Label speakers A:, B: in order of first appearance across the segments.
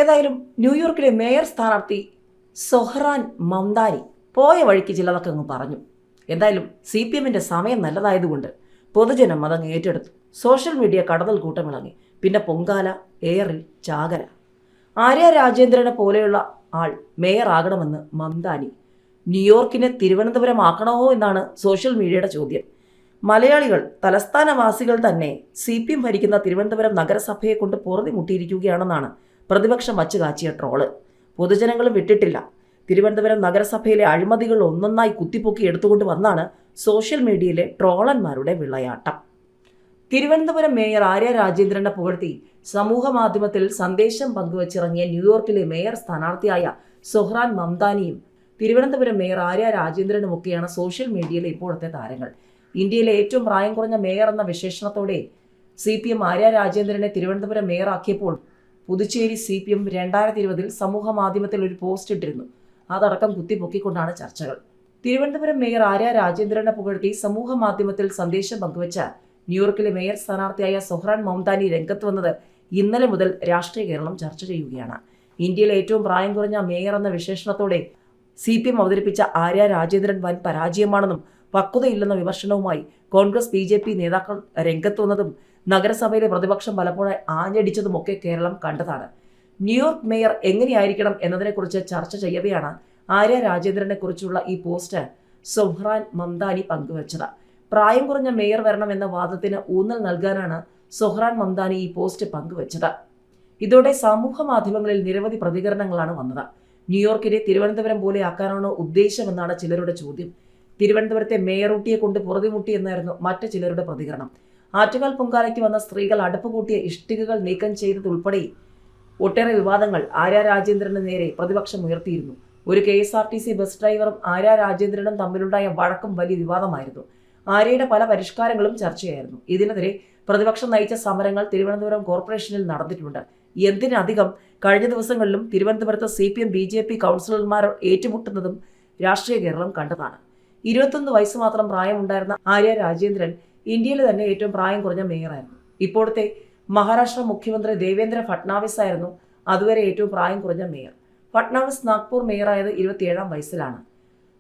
A: ഏതായാലും ന്യൂയോർക്കിലെ മേയർ സ്ഥാനാർത്ഥി സൊഹ്റാൻ മംദാനി പോയ വഴിക്ക് ചിലതൊക്കെ അങ്ങ് പറഞ്ഞു. എന്തായാലും CPMന്റെ സമയം നല്ലതായതുകൊണ്ട് പൊതുജനം അതങ്ങ് ഏറ്റെടുത്തു. സോഷ്യൽ മീഡിയ കടന്നൽ കൂട്ടമിളങ്ങി. പിന്നെ പൊങ്കാല, ഏറിൽ ചാകര. ആര്യ രാജേന്ദ്രനെ പോലെയുള്ള ആൾ മേയർ ആകണമെന്ന് മംദാനി. ന്യൂയോർക്കിനെ തിരുവനന്തപുരം ആക്കണമോ എന്നാണ് സോഷ്യൽ മീഡിയയുടെ ചോദ്യം. മലയാളികൾ, തലസ്ഥാനവാസികൾ തന്നെ CPM ഭരിക്കുന്ന തിരുവനന്തപുരം നഗരസഭയെ കൊണ്ട് പൊറുതി മുട്ടിയിരിക്കുകയാണെന്നാണ് പ്രതിപക്ഷം വച്ചുകാച്ചിയ ട്രോള്. പൊതുജനങ്ങളും വിട്ടിട്ടില്ല. തിരുവനന്തപുരം നഗരസഭയിലെ അഴിമതികൾ ഒന്നൊന്നായി കുത്തിപ്പൊക്കി എടുത്തുകൊണ്ട് വന്നാണ് സോഷ്യൽ മീഡിയയിലെ ട്രോളന്മാരുടെ വിളയാട്ടം. തിരുവനന്തപുരം മേയർ ആര്യ രാജേന്ദ്രനെ പുകഴ്ത്തി സമൂഹ മാധ്യമത്തിൽ സന്ദേശം പങ്കുവച്ചിറങ്ങിയ ന്യൂയോർക്കിലെ മേയർ സ്ഥാനാർത്ഥിയായ സൊഹ്റാൻ മംദാനിയും തിരുവനന്തപുരം മേയർ ആര്യ രാജേന്ദ്രനുമൊക്കെയാണ് സോഷ്യൽ മീഡിയയിലെ ഇപ്പോഴത്തെ താരങ്ങൾ. ഇന്ത്യയിലെ ഏറ്റവും പ്രായം കുറഞ്ഞ മേയർ എന്ന വിശേഷണത്തോടെ CPM ആര്യ രാജേന്ദ്രനെ തിരുവനന്തപുരം മേയറാക്കിയപ്പോൾ പുതുച്ചേരി CPM 2020 സമൂഹ മാധ്യമത്തിൽ ഒരു പോസ്റ്റ് ഇട്ടിരുന്നു. അതടക്കം കുത്തിപ്പൊക്കിക്കൊണ്ടാണ് ചർച്ചകൾ. തിരുവനന്തപുരം മേയർ ആര്യ രാജേന്ദ്രനെ പുകഴ്ത്തി സമൂഹ മാധ്യമത്തിൽ സന്ദേശം പങ്കുവച്ച ന്യൂയോർക്കിലെ മേയർ സ്ഥാനാർത്ഥിയായ സൊഹ്റാൻ മംദാനി രംഗത്ത് വന്നത് ഇന്നലെ മുതൽ രാഷ്ട്രീയ കേരളം ചർച്ച ചെയ്യുകയാണ്. ഇന്ത്യയിലെ ഏറ്റവും പ്രായം കുറഞ്ഞ മേയർ എന്ന വിശേഷണത്തോടെ CPM അവതരിപ്പിച്ച ആര്യ രാജേന്ദ്രൻ വൻ പരാജയമാണെന്നും പക്വതയില്ലെന്ന വിമർശനവുമായി കോൺഗ്രസ് BJP നേതാക്കൾ രംഗത്ത് വന്നതും നഗരസഭയിലെ പ്രതിപക്ഷം പലപ്പോഴായി ആഞ്ഞടിച്ചതുമൊക്കെ കേരളം കണ്ടതാണ്. ന്യൂയോർക്ക് മേയർ എങ്ങനെയായിരിക്കണം എന്നതിനെക്കുറിച്ച് ചർച്ച ചെയ്യവെയാണ് ആര്യ രാജേന്ദ്രനെ കുറിച്ചുള്ള ഈ പോസ്റ്റ് സൊഹ്റാൻ മംദാനി പങ്കുവച്ചത്. പ്രായം കുറഞ്ഞ മേയർ വരണമെന്ന വാദത്തിന് ഊന്നൽ നൽകാനാണ് സൊഹ്റാൻ മംദാനി ഈ പോസ്റ്റ് പങ്കുവച്ചത്. ഇതോടെ സമൂഹ മാധ്യമങ്ങളിൽ നിരവധി പ്രതികരണങ്ങളാണ് വന്നത്. ന്യൂയോർക്കിനെ തിരുവനന്തപുരം പോലെ ആക്കാനാണോ ഉദ്ദേശമെന്നാണ് ചിലരുടെ ചോദ്യം. തിരുവനന്തപുരത്തെ മേയറൂട്ടിയെ കൊണ്ട് പുറതിമുട്ടി എന്നായിരുന്നു മറ്റു ചിലരുടെ പ്രതികരണം. ആറ്റുകാൽ പൊങ്കാലയ്ക്ക് വന്ന സ്ത്രീകൾ അടുപ്പ് കൂട്ടിയ ഇഷ്ടികകൾ നീക്കം ചെയ്തതുൾപ്പെടെ ഒട്ടേറെ വിവാദങ്ങൾ ആര്യ രാജേന്ദ്രന് നേരെ പ്രതിപക്ഷം ഉയർത്തിയിരുന്നു. ഒരു KSRTC ബസ് ഡ്രൈവറും ആര്യ രാജേന്ദ്രനും തമ്മിലുണ്ടായ വഴക്കും വലിയ വിവാദമായിരുന്നു. ആര്യയുടെ പല പരിഷ്കാരങ്ങളും ചർച്ചയായിരുന്നു. ഇതിനെതിരെ പ്രതിപക്ഷം നയിച്ച സമരങ്ങൾ തിരുവനന്തപുരം കോർപ്പറേഷനിൽ നടന്നിട്ടുണ്ട്. എന്തിനധികം കഴിഞ്ഞ ദിവസങ്ങളിലും തിരുവനന്തപുരത്ത് CPM BJP കൗൺസിലർമാർ ഏറ്റുമുട്ടുന്നതും രാഷ്ട്രീയ കേരളം കണ്ടതാണ്. 21 വയസ്സ് മാത്രം പ്രായമുണ്ടായിരുന്ന ആര്യ രാജേന്ദ്രൻ ഇന്ത്യയിലെ തന്നെ ഏറ്റവും പ്രായം കുറഞ്ഞ മേയറായിരുന്നു. ഇപ്പോഴത്തെ മഹാരാഷ്ട്ര മുഖ്യമന്ത്രി ദേവേന്ദ്ര ഫട്നാവിസ് ആയിരുന്നു അതുവരെ ഏറ്റവും പ്രായം കുറഞ്ഞ മേയർ. ഫട്നാവിസ് നാഗ്പൂർ മേയറായത് 27-ാം വയസ്സിലാണ്.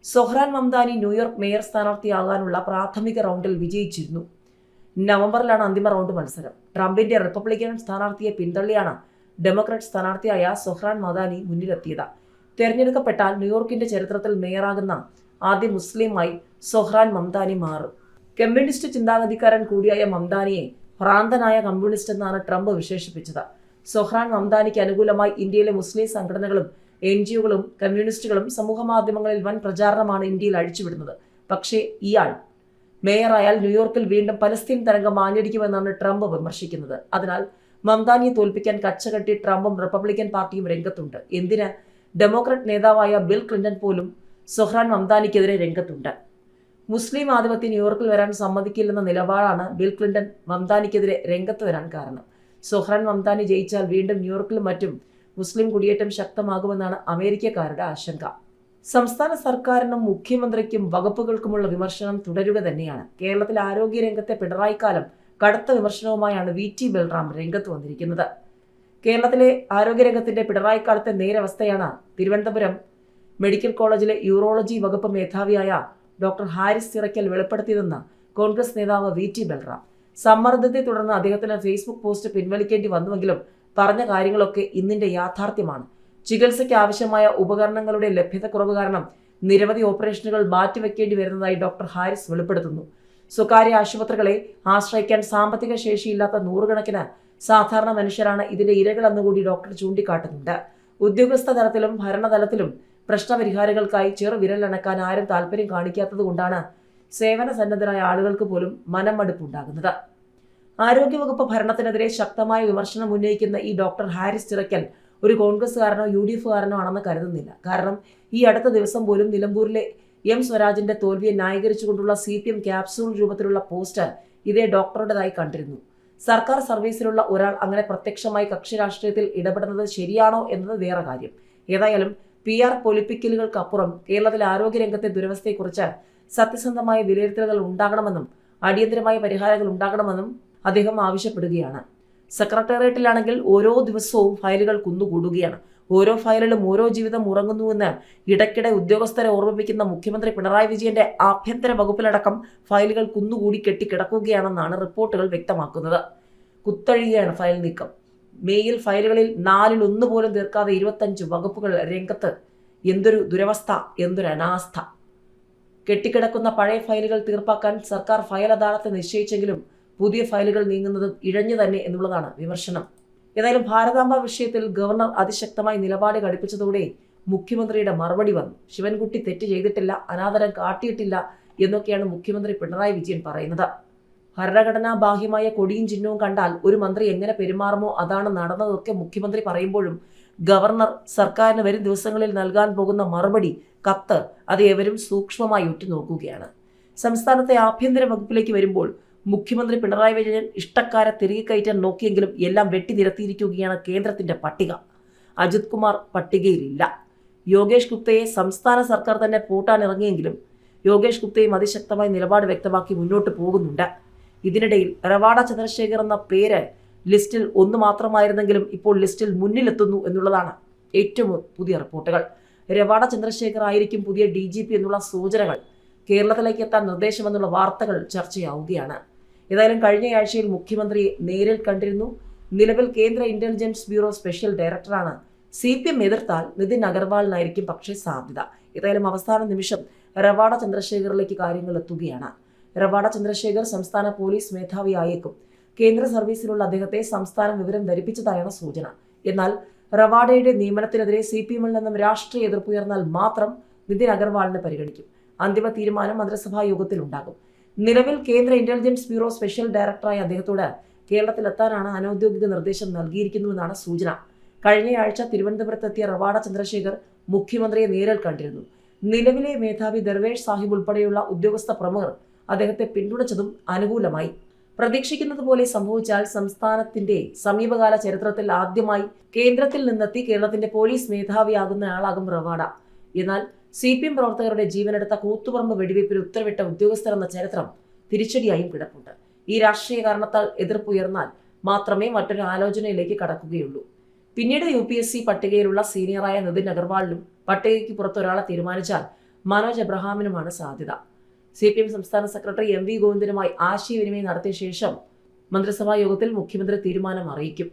A: സൊഹ്റാൻ മംദാനി ന്യൂയോർക്ക് മേയർ സ്ഥാനാർത്ഥിയാകാനുള്ള പ്രാഥമിക റൗണ്ടിൽ വിജയിച്ചിരുന്നു. നവംബറിലാണ് അന്തിമ റൗണ്ട് മത്സരം. ട്രംപിന്റെ റിപ്പബ്ലിക്കൻ സ്ഥാനാർത്ഥിയെ പിന്തള്ളിയാണ് ഡെമോക്രാറ്റ് സ്ഥാനാർത്ഥിയായ സൊഹ്റാൻ മംദാനി മുന്നിലെത്തിയത്. തെരഞ്ഞെടുക്കപ്പെട്ടാൽ ന്യൂയോർക്കിന്റെ ചരിത്രത്തിൽ മേയറാകുന്ന ആദ്യ മുസ്ലിമായി സൊഹ്റാൻ മംദാനി മാറും. കമ്മ്യൂണിസ്റ്റ് ചിന്താഗതിക്കാരൻ കൂടിയായ മംദാനിയെ ഭ്രാന്തനായ കമ്മ്യൂണിസ്റ്റ് എന്നാണ് ട്രംപ് വിശേഷിപ്പിച്ചത്. സൊഹ്റാൻ മംദാനിക്ക് അനുകൂലമായി ഇന്ത്യയിലെ മുസ്ലിം സംഘടനകളും NGOകളും കമ്മ്യൂണിസ്റ്റുകളും സമൂഹ മാധ്യമങ്ങളിൽ വൻ പ്രചാരണമാണ് ഇന്ത്യയിൽ അഴിച്ചുവിടുന്നത്. പക്ഷേ ഇയാൾ മേയറായാൽ ന്യൂയോർക്കിൽ വീണ്ടും പലസ്തീൻ തരംഗം ആഞ്ഞടിക്കുമെന്നാണ് ട്രംപ് വിമർശിക്കുന്നത്. അതിനാൽ മംദാനിയെ തോൽപ്പിക്കാൻ കച്ചകെട്ടി ട്രംപും റിപ്പബ്ലിക്കൻ പാർട്ടിയും രംഗത്തുണ്ട്. എന്തിന്, ഡെമോക്രാറ്റ് നേതാവായ ബിൽ ക്ലിന്റൺ പോലും സൊഹ്റാൻ മംദാനിക്കെതിരെ രംഗത്തുണ്ട്. മുസ്ലിം ആധിപത്യം ന്യൂയോർക്കിൽ വരാൻ സമ്മതിക്കില്ലെന്ന നിലപാടാണ് ബിൽ ക്ലിന്റൺ മംദാനിക്കെതിരെ രംഗത്ത് വരാൻ കാരണം. സൊഹ്റാൻ മംദാനി ജയിച്ചാൽ വീണ്ടും ന്യൂയോർക്കിലും മറ്റും മുസ്ലിം കുടിയേറ്റം ശക്തമാകുമെന്നാണ് അമേരിക്കക്കാരുടെ ആശങ്ക. സംസ്ഥാന സർക്കാരിനും മുഖ്യമന്ത്രിക്കും വകുപ്പുകൾക്കുമുള്ള വിമർശനം തുടരുക തന്നെയാണ്. കേരളത്തിലെ ആരോഗ്യരംഗത്തെ പിണറായിക്കാലം കടുത്ത വിമർശനവുമായാണ് VT ബൽറാം രംഗത്ത് വന്നിരിക്കുന്നത്. കേരളത്തിലെ ആരോഗ്യരംഗത്തിന്റെ പിണറായിക്കാലത്തെ നേരവസ്ഥയാണ് തിരുവനന്തപുരം മെഡിക്കൽ കോളേജിലെ യൂറോളജി വകുപ്പ് മേധാവിയായ ഡോക്ടർ ഹാരിസ് ചിറക്കൽ വെളിപ്പെടുത്തിയതെന്ന് കോൺഗ്രസ് നേതാവ് VT ബൽറാം. സമ്മർദ്ദത്തെ തുടർന്ന് അദ്ദേഹത്തിന് ഫേസ്ബുക്ക് പോസ്റ്റ് പിൻവലിക്കേണ്ടി വന്നുവെങ്കിലും പറഞ്ഞ കാര്യങ്ങളൊക്കെ ഇന്നിന്റെ യാഥാർത്ഥ്യമാണ്. ചികിത്സയ്ക്ക് ആവശ്യമായ ഉപകരണങ്ങളുടെ ലഭ്യതക്കുറവ് കാരണം നിരവധി ഓപ്പറേഷനുകൾ മാറ്റിവെക്കേണ്ടി വരുന്നതായി ഡോക്ടർ ഹാരിസ് വെളിപ്പെടുത്തുന്നു. സ്വകാര്യ ആശുപത്രികളെ ആശ്രയിക്കാൻ സാമ്പത്തിക ശേഷിയില്ലാത്ത നൂറുകണക്കിന് സാധാരണ മനുഷ്യരാണ് ഇതിന്റെ ഇരകളെന്നുകൂടി ഡോക്ടർ ചൂണ്ടിക്കാട്ടുന്നുണ്ട്. ഉദ്യോഗസ്ഥ തലത്തിലും ഭരണതലത്തിലും പ്രശ്നപരിഹാരങ്ങൾക്കായി ചെറുവിരലണക്കാൻ ആരും താല്പര്യം കാണിക്കാത്തതുകൊണ്ടാണ് സേവന സന്നദ്ധരായ ആളുകൾക്ക് പോലും മനംമടുപ്പുണ്ടാകുന്നത്. ആരോഗ്യവകുപ്പ് ഭരണത്തിനെതിരെ ശക്തമായ വിമർശനം ഉന്നയിക്കുന്ന ഈ ഡോക്ടർ ഹാരിസ് ചിറക്കൽ ഒരു കോൺഗ്രസ്സുകാരനോ UDFകാരനോ ആണെന്ന് കരുതുന്നില്ല. കാരണം ഈ അടുത്ത ദിവസം പോലും നിലമ്പൂരിലെ M സ്വരാജിന്റെ തോൽവിയെ ന്യായീകരിച്ചുകൊണ്ടുള്ള CPM ക്യാപ്സൂൾ രൂപത്തിലുള്ള പോസ്റ്റ് ഇതേ ഡോക്ടറുടേതായി കണ്ടിരുന്നു. സർക്കാർ സർവീസിലുള്ള ഒരാൾ അങ്ങനെ പ്രത്യക്ഷമായി കക്ഷി രാഷ്ട്രീയത്തിൽ ഇടപെടുന്നത് ശരിയാണോ എന്നത് വേറെ കാര്യം. ഏതായാലും PR പൊലിപ്പിക്കലുകൾക്കപ്പുറം കേരളത്തിലെ ആരോഗ്യരംഗത്തെ ദുരവസ്ഥയെക്കുറിച്ച് സത്യസന്ധമായ വിലയിരുത്തലുകൾ ഉണ്ടാകണമെന്നും അടിയന്തരമായ പരിഹാരങ്ങൾ ഉണ്ടാകണമെന്നും അദ്ദേഹം ആവശ്യപ്പെടുകയാണ്. സെക്രട്ടേറിയറ്റിലാണെങ്കിൽ ഓരോ ദിവസവും ഫയലുകൾ കുന്നുകൂടുകയാണ്. ഓരോ ഫയലിലും ഓരോ ജീവിതം ഉറങ്ങുന്നുവെന്ന് ഇടയ്ക്കിടെ ഉദ്യോഗസ്ഥരെ ഓർമ്മിപ്പിക്കുന്ന മുഖ്യമന്ത്രി പിണറായി വിജയന്റെ ആഭ്യന്തര വകുപ്പിലടക്കം ഫയലുകൾ കുന്നുകൂടി കെട്ടിക്കിടക്കുകയാണെന്നാണ് റിപ്പോർട്ടുകൾ വ്യക്തമാക്കുന്നത്. കുത്തഴിയുകയാണ് ഫയൽ നീക്കം. മെയിൽ ഫയലുകളിൽ 1/4 പോലും തീർക്കാതെ 25 വകുപ്പുകൾ രംഗത്ത്. എന്തൊരു ദുരവസ്ഥ, എന്തൊരു അനാസ്ഥ! കെട്ടിക്കിടക്കുന്ന പഴയ ഫയലുകൾ തീർപ്പാക്കാൻ സർക്കാർ ഫയൽ അദാലത്ത് നിശ്ചയിച്ചെങ്കിലും പുതിയ ഫയലുകൾ നീങ്ങുന്നതും ഇഴഞ്ഞു തന്നെ എന്നുള്ളതാണ് വിമർശനം. ഏതായാലും ഭാരതാംബ വിഷയത്തിൽ ഗവർണർ അതിശക്തമായി നിലപാട് ഘടിപ്പിച്ചതോടെ മുഖ്യമന്ത്രിയുടെ മറുപടി വന്നു. ശിവൻകുട്ടി തെറ്റ് ചെയ്തിട്ടില്ല, അനാദരം കാട്ടിയിട്ടില്ല എന്നൊക്കെയാണ് മുഖ്യമന്ത്രി പിണറായി വിജയൻ പറയുന്നത്. ഭരണഘടനാ ബാഹ്യമായ കൊടിയും ചിഹ്നവും കണ്ടാൽ ഒരു മന്ത്രി എങ്ങനെ പെരുമാറുമോ അതാണ് നടന്നതൊക്കെ മുഖ്യമന്ത്രി പറയുമ്പോഴും ഗവർണർ സർക്കാരിന് വരും ദിവസങ്ങളിൽ നൽകാൻ പോകുന്ന മറുപടി, കത്ത്, അത് ഏവരും സൂക്ഷ്മമായി ഉറ്റുനോക്കുകയാണ്. സംസ്ഥാനത്തെ ആഭ്യന്തര വകുപ്പിലേക്ക് വരുമ്പോൾ മുഖ്യമന്ത്രി പിണറായി വിജയൻ ഇഷ്ടക്കാരെ തിരികെ കയറ്റാൻ നോക്കിയെങ്കിലും എല്ലാം വെട്ടിനിരത്തിയിരിക്കുകയാണ് കേന്ദ്രത്തിന്റെ പട്ടിക. അജിത് കുമാർ പട്ടികയിലില്ല. യോഗേഷ് ഗുപ്തയെ സംസ്ഥാന സർക്കാർ തന്നെ പൂട്ടാനിറങ്ങിയെങ്കിലും യോഗേഷ് ഗുപ്തയും അതിശക്തമായി നിലപാട് വ്യക്തമാക്കി മുന്നോട്ട് പോകുന്നുണ്ട്. ഇതിനിടയിൽ റവാഡ ചന്ദ്രശേഖർ എന്ന പേര് ലിസ്റ്റിൽ 1 മാത്രമായിരുന്നെങ്കിലും ഇപ്പോൾ ലിസ്റ്റിൽ മുന്നിലെത്തുന്നു എന്നുള്ളതാണ് ഏറ്റവും പുതിയ റിപ്പോർട്ടുകൾ. റവാഡ ചന്ദ്രശേഖർ ആയിരിക്കും പുതിയ DGP എന്നുള്ള സൂചനകൾ, കേരളത്തിലേക്ക് എത്താൻ നിർദ്ദേശമെന്നുള്ള വാർത്തകൾ ചർച്ചയാവുകയാണ്. ഏതായാലും കഴിഞ്ഞയാഴ്ചയിൽ മുഖ്യമന്ത്രിയെ നേരിൽ കണ്ടിരുന്നു. നിലവിൽ കേന്ദ്ര ഇന്റലിജൻസ് ബ്യൂറോ സ്പെഷ്യൽ ഡയറക്ടറാണ്. CPM എതിർത്താൽ നിതിൻ അഗർവാളിനായിരിക്കും പക്ഷേ സാധ്യത. ഏതായാലും അവസാന നിമിഷം റവാഡ ചന്ദ്രശേഖറിലേക്ക് കാര്യങ്ങൾ എത്തുകയാണ്. റവാഡ ചന്ദ്രശേഖർ സംസ്ഥാന പോലീസ് മേധാവിയായേക്കും. കേന്ദ്ര സർവീസിലുള്ള അദ്ദേഹത്തെ സംസ്ഥാനം വിവരം ധരിപ്പിച്ചതായാണ് സൂചന. എന്നാൽ റവാഡയുടെ നിയമനത്തിനെതിരെ CPM-ൽ നിന്നും രാഷ്ട്രീയ എതിർപ്പുയർന്നാൽ മാത്രം നിതിൻ അഗർവാളിനെ പരിഗണിക്കും. അന്തിമ തീരുമാനം മന്ത്രിസഭാ യോഗത്തിൽ ഉണ്ടാകും. നിലവിൽ കേന്ദ്ര ഇന്റലിജൻസ് ബ്യൂറോ സ്പെഷ്യൽ ഡയറക്ടറായ അദ്ദേഹത്തോട് കേരളത്തിലെത്താനാണ് അനൌദ്യോഗിക നിർദ്ദേശം നൽകിയിരിക്കുന്നുവെന്നാണ് സൂചന. കഴിഞ്ഞയാഴ്ച തിരുവനന്തപുരത്തെത്തിയ റവാഡ ചന്ദ്രശേഖർ മുഖ്യമന്ത്രിയെ നേരിൽ കണ്ടിരുന്നു. നിലവിലെ മേധാവി ദർവേഷ് സാഹിബ് ഉൾപ്പെടെയുള്ള ഉദ്യോഗസ്ഥ പ്രമുഖർ അദ്ദേഹത്തെ പിന്തുണച്ചതും അനുകൂലമായി. പ്രതീക്ഷിക്കുന്നത് പോലെ സംഭവിച്ചാൽ സംസ്ഥാനത്തിന്റെ സമീപകാല ചരിത്രത്തിൽ ആദ്യമായി കേന്ദ്രത്തിൽ നിന്നെത്തി കേരളത്തിന്റെ പോലീസ് മേധാവിയാകുന്നയാളാകും റവാഡ. എന്നാൽ CPM പ്രവർത്തകരുടെ ജീവനെടുത്ത കൂത്തുപറമ്പ് വെടിവയ്പ്പിൽ ഉത്തരവിട്ട ഉദ്യോഗസ്ഥരെന്ന ചരിത്രം തിരിച്ചടിയായും കിടപ്പുണ്ട്. ഈ രാഷ്ട്രീയ കാരണത്താൽ എതിർപ്പുയർന്നാൽ മാത്രമേ മറ്റൊരു ആലോചനയിലേക്ക് കടക്കുകയുള്ളൂ. പിന്നീട് UPSC പട്ടികയിലുള്ള സീനിയറായ നിതിൻ അഗർവാളിനും പട്ടികയ്ക്ക് പുറത്തൊരാളെ തീരുമാനിച്ചാൽ മനോജ് എബ്രഹാമിനുമാണ് സാധ്യത. CPM സംസ്ഥാന സെക്രട്ടറി MV ഗോവിന്ദനുമായി ആശയവിനിമയം നടത്തിയ ശേഷം മന്ത്രിസഭാ യോഗത്തിൽ മുഖ്യമന്ത്രി തീരുമാനം അറിയിക്കും.